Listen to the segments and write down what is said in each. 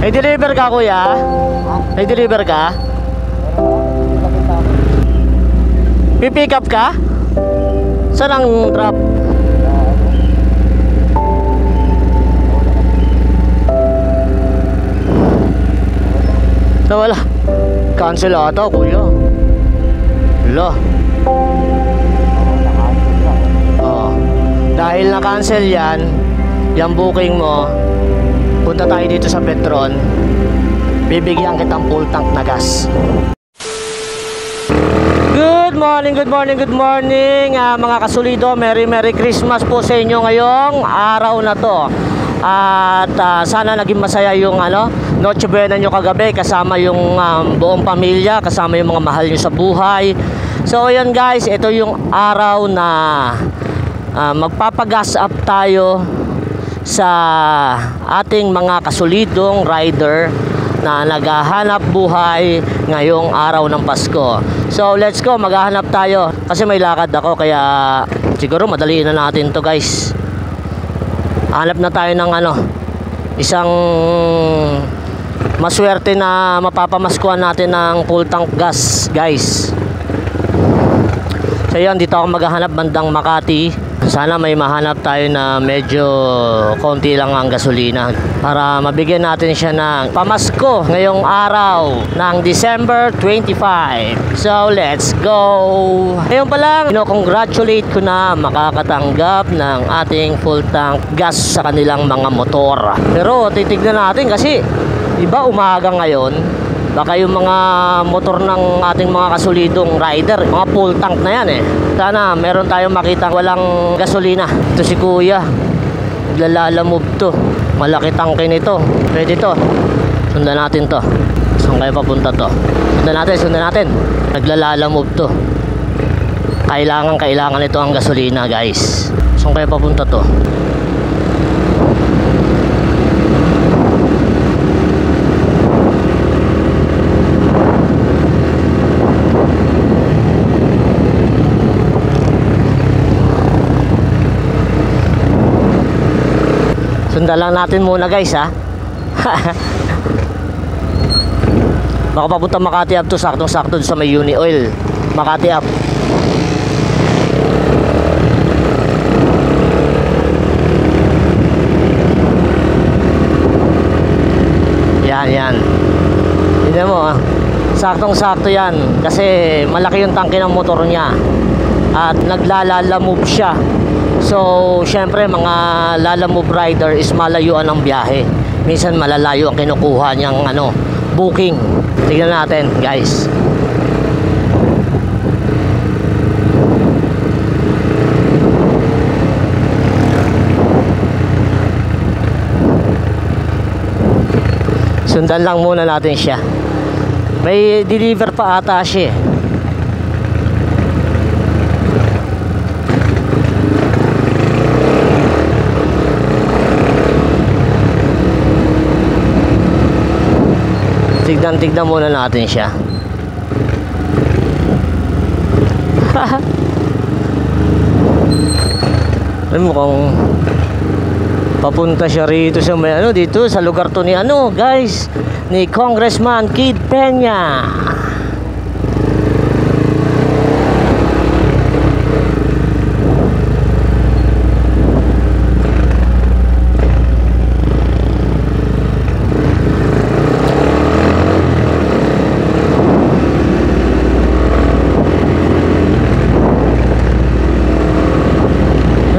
May deliver ka, kuya? May deliver ka? Pipick up ka? Saan ang drop? Wala. Cancel ata, kuya. Wala. Oh. Dahil na-cancel yan, yung booking mo, punta tayo dito sa Petron. Bibigyan kitang full tank na gas. Good morning, good morning, good morning, mga kasulido. Merry Christmas po sa inyo ngayong araw na to. At sana naging masaya yung Noche Buena nyo kagabi, kasama yung buong pamilya, kasama yung mga mahal nyo sa buhay. So ayan guys, ito yung araw na magpapagas up tayo sa ating mga kasulidong rider na naghahanap buhay ngayong araw ng Pasko. So let's go, maghahanap tayo kasi may lakad ako, kaya siguro madaliin na natin to guys. Hanap na tayo ng isang maswerte na mapapamaskuhan natin ng full tank gas guys. So yan, dito ako maghahanap bandang Makati. Sana may mahanap tayo na medyo konti lang ang gasolina para mabigyan natin siya ng pamasko ngayong araw ng December 25. So let's go. Ngayon pa lang, congratulate ko na makakatanggap ng ating full tank gas sa kanilang mga motor. Pero titignan natin kasi iba umaga ngayon, baka yung mga motor ng ating mga kasulidong rider, mga full tank na yan Sana meron tayong makita walang gasolina. Ito si kuya, lalamove to. Malaki tangke nito. Pwede to. Sundan natin to. Saan kayo papunta to? Sundan natin. Naglalalamove to. Kailangan ito ang gasolina guys. Saan kayo papunta to? Sundan lang natin muna guys Baka papunta Makati up to, saktong-sakto sa may Uni Oil. Makati up. Yan. Tignan mo saktong-sakto yan kasi malaki yung tangke ng motor niya at naglalamove siya. So, syempre mga lalamove rider is malayuan ang biyahe. Minsan malalayo ang kinukuha niyang booking. Tignan natin, guys. Sundan lang muna natin siya. May deliver pa ata siya Tignan muna natin siya. Alam mo kung papunta siya rito sa may dito sa lugar to ni guys, ni Congressman Kid Peña.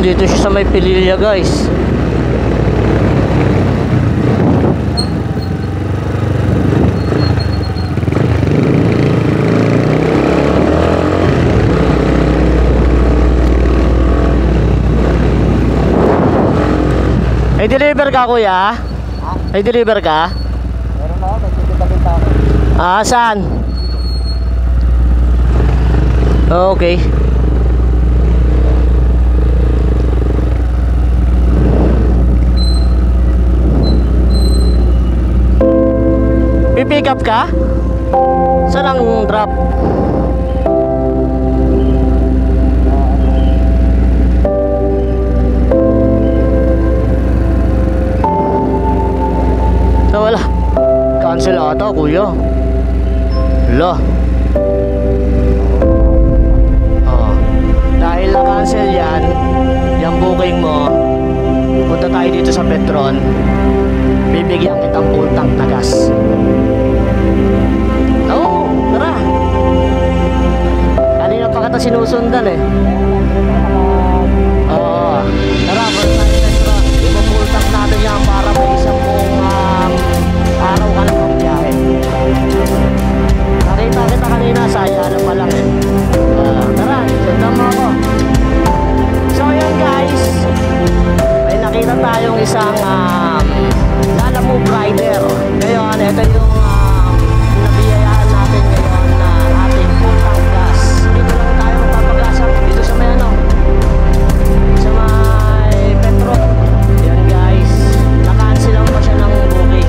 Dito siya sa may Pililya guys. May deliver ka kuya? May deliver ka? Meron ako, nagtitipagin ako. Saan? Okay. Pipick up ka? Saan ang drop? So wala. Na-cancel ata, kuya. Hala. Oh. Dahil na-cancel yan, yung booking mo, punta tayo dito sa Petron. Bibigyan kitang full tank na gas. Oo, tara. Kanina pa kita sinusundan eh. Oo. Tara, punta tayo sa Petron. Ipa-full tank natin yan para may isang buong araw ka lang ang biyahe. Nakita kita kanina, saya na pa lang eh. Tara, sundan mo ako. So yun guys, may nakita tayong isang Lalamove rider. Ngayon, ito yung nabiyayaan natin ngayon na ating full tank gas. Dito lang tayo magpapagasa. Dito sa may ano, sa may Petron. Yan guys, na-cancel lang pa siya ng booking.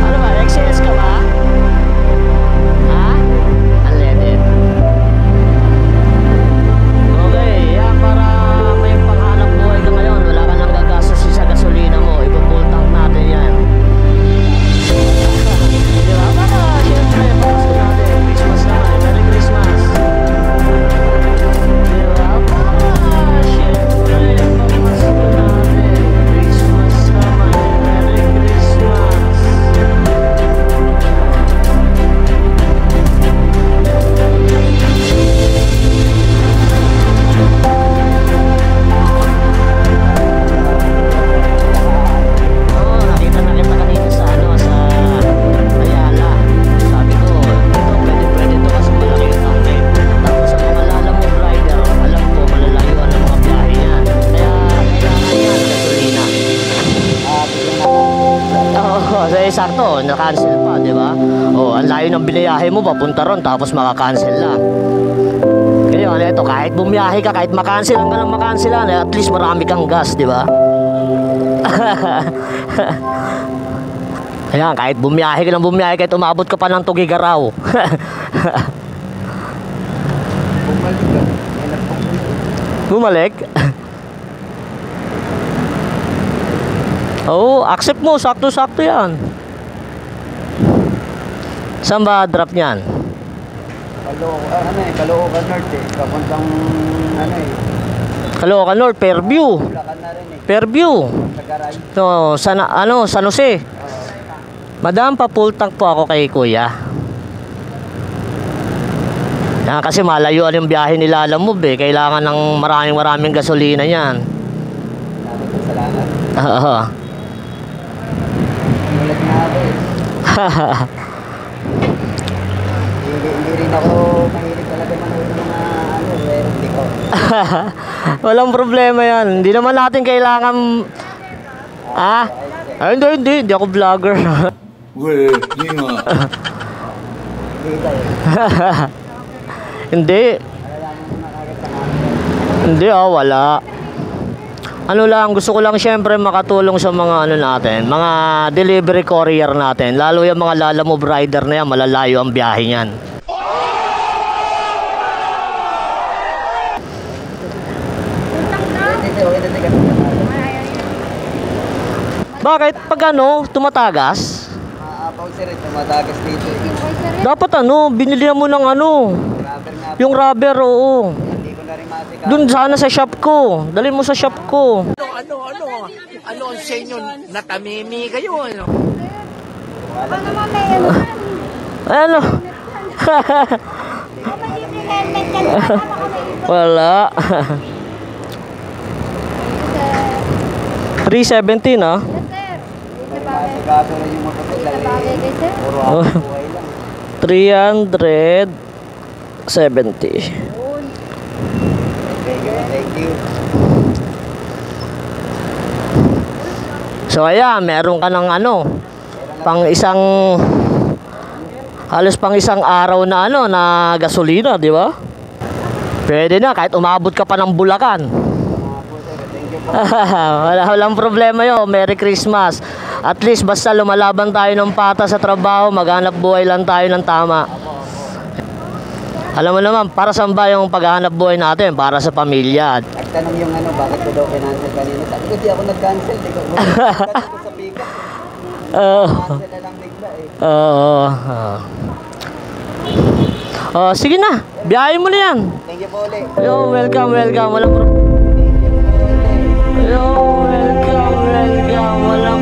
Ano ba, XCS ka ba? Ha? Unleaded. Okay, yan para may panghanap buhay ka ngayon. Wala ka nang gagastos sa gasolina mo. Ipa-full tank natin yan. Diba? Para syempre, pamasko natin. Christmas naman. Merry Christmas. Diba? Para syempre, pamasko natin. Christmas naman. Merry Christmas. Oo, nakita na kita kanina sa ano, sa Ayala. Sabi ko, ito pwede to kasi malaki yung tangke. Tapos sa mga Lalamove rider, alam ko malalayuan ang mga biyahe yan. Kaya kailangan yan gasolina. Oo, so sakto, na-cancel pa, di ba? Oo, ang layo ng binayahe mo, papunta ron, tapos maka-cancel lang. Kaya ano ito, kahit bumiyahe ka, kahit makancel ang ganang makancelan, at least marami kang gas, di ba? Ayan, kahit bumiyahe ka ng bumiyahe, kahit umabot ka pa ng Tugigaraw. Bumalik? Oo, accept mo, sakto-sakto yan. Saan ba drop niyan? Caloocan North eh. Papuntang ano eh. Caloocan North, Fairview. Bulacan na rin eh. Fairview. Tagaray. So, San Jose. Madam, pa full tank po ako kay kuya. Yan, kasi malayuan yung biyahe ni Lalamove eh. Kailangan ng maraming gasolina yan. Salamat. Oo. Mulat na ako eh. Hindi rin ako mahilig talaga manood ng mga ano, pero hindi ko. Walang problema yan. Hindi naman natin kailangan... Ah? Ay, hindi ako vlogger. Weh, di nga. Hindi tayo. Hindi. Malalaman mo na kagad sa mga. Hindi wala. Ano lang, gusto ko lang syempre makatulong sa mga ano natin, mga delivery courier natin. Lalo yung mga Lalamove rider na yan, malalayo ang biyahe niyan. Bakit? Pag ano, tumatagas? Maapaw sir, tumatagas dito eh. Dapat ano, binilihan mo ng ano, Rubber nga. yung rubber, oo. Hindi ko na rin masika. Doon sana sa shop ko. Dali mo sa shop ko. Ano ang sa inyo? Natamimi kayo, ano? Ano naman may ano? Ano? Libre helmet yan. Wala. 370 na. Yes, sir. Masigado rin yung motosikla eh. Bagay kay sir. Puro ako buhay lang. 370. Thank you. So ayan, meron ka ng ano, halos pang isang araw na ano, na gasolina, di ba? Pwede na, kahit umabot ka pa ng Bulacan. Walang problema yun. Merry Christmas. At least basta lumalaban tayo ng pata sa trabaho, maghanap buhay lang tayo ng tama. Alam mo naman, para saan ba yung paghahanap buhay natin? Para sa pamilya. Nagtanong yung ano, bakit ko daw kinancel kanina. Sabi ko, di ako nag-cancel. Di ko nag-cancel ko sa pick-up. Cancel na lang bigla eh. Oo. Oh, sige na. Biyahe mo na yan. Thank you po ulit. Yo, welcome. Walang Yo, welcome. Walang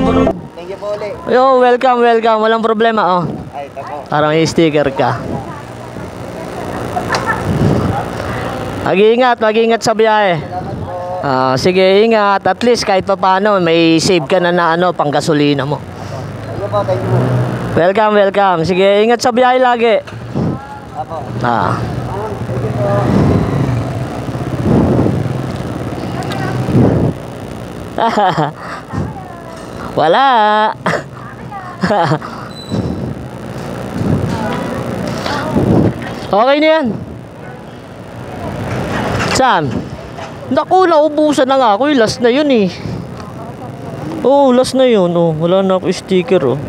Thank you po ulit. Yo, welcome. Walang problema. Oh. Ay, ito po. Para may sticker ka. Mag-iingat sa biyahe. Sige, ingat. At least kahit pa paano, may save ka na ano, pang gasolina mo. Thank you po, thank you. Welcome. Sige, ingat sa biyahe lagi. Apo. Ah. Thank you po. Wala. Okay na yan. Saan? Naku, naubusan na nga ako. Last na yun eh. Oo, last na yun. Oh, wala na ako sticker oh.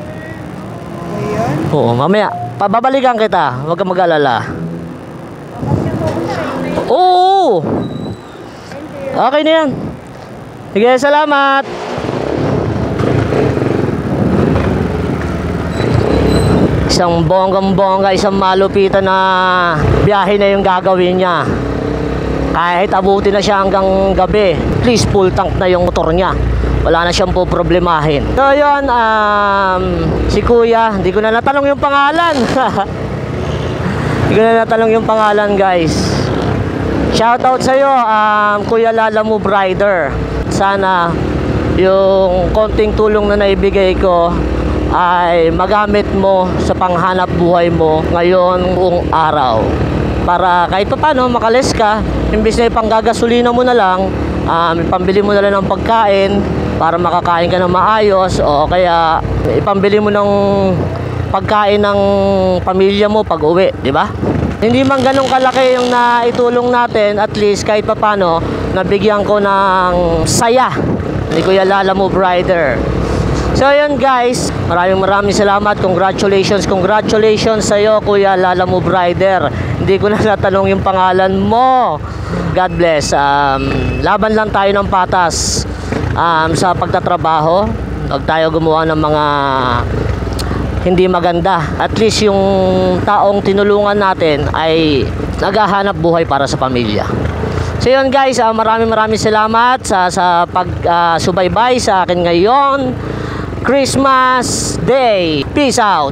Oo, mamaya. Pababalikan kita. Huwag kang mag-alala. Oo. Okay na yan. Sige, salamat. Isang bonggang-bongga, isang malupitan na biyahe na yung gagawin niya. Kahit abutin na siya hanggang gabi, please full tank na yung motor niya. Wala na siyang poproblemahin. So yun, si Kuya, hindi ko na natanong yung pangalan. Hindi ko na natanong yung pangalan, guys. Shoutout sa'yo, Kuya Lala Move Rider. Sana yung konting tulong na naibigay ko ay magamit mo sa panghanap buhay mo ngayon buong araw. Para kahit pa paano makalis ka, imbis na ipanggagasolina mo na lang, ipambili mo na lang ng pagkain para makakain ka ng maayos, o kaya ipambili mo ng pagkain ng pamilya mo pag uwi, di ba? Hindi man ganun kalaki yung naitulong natin, at least kahit pa paano nabigyan ko ng saya ni Kuya Lala Move Rider. So yun guys, maraming salamat. Congratulations sa iyo, Kuya Lala Move Rider. Hindi ko na natanong yung pangalan mo. God bless. Laban lang tayo ng patas sa pagtatrabaho. Huwag tayo gumawa ng mga hindi maganda. At least yung taong tinulungan natin ay naghahanap buhay para sa pamilya. So yun guys, maraming salamat sa pagsubaybay sa akin ngayon Christmas Day. Peace out.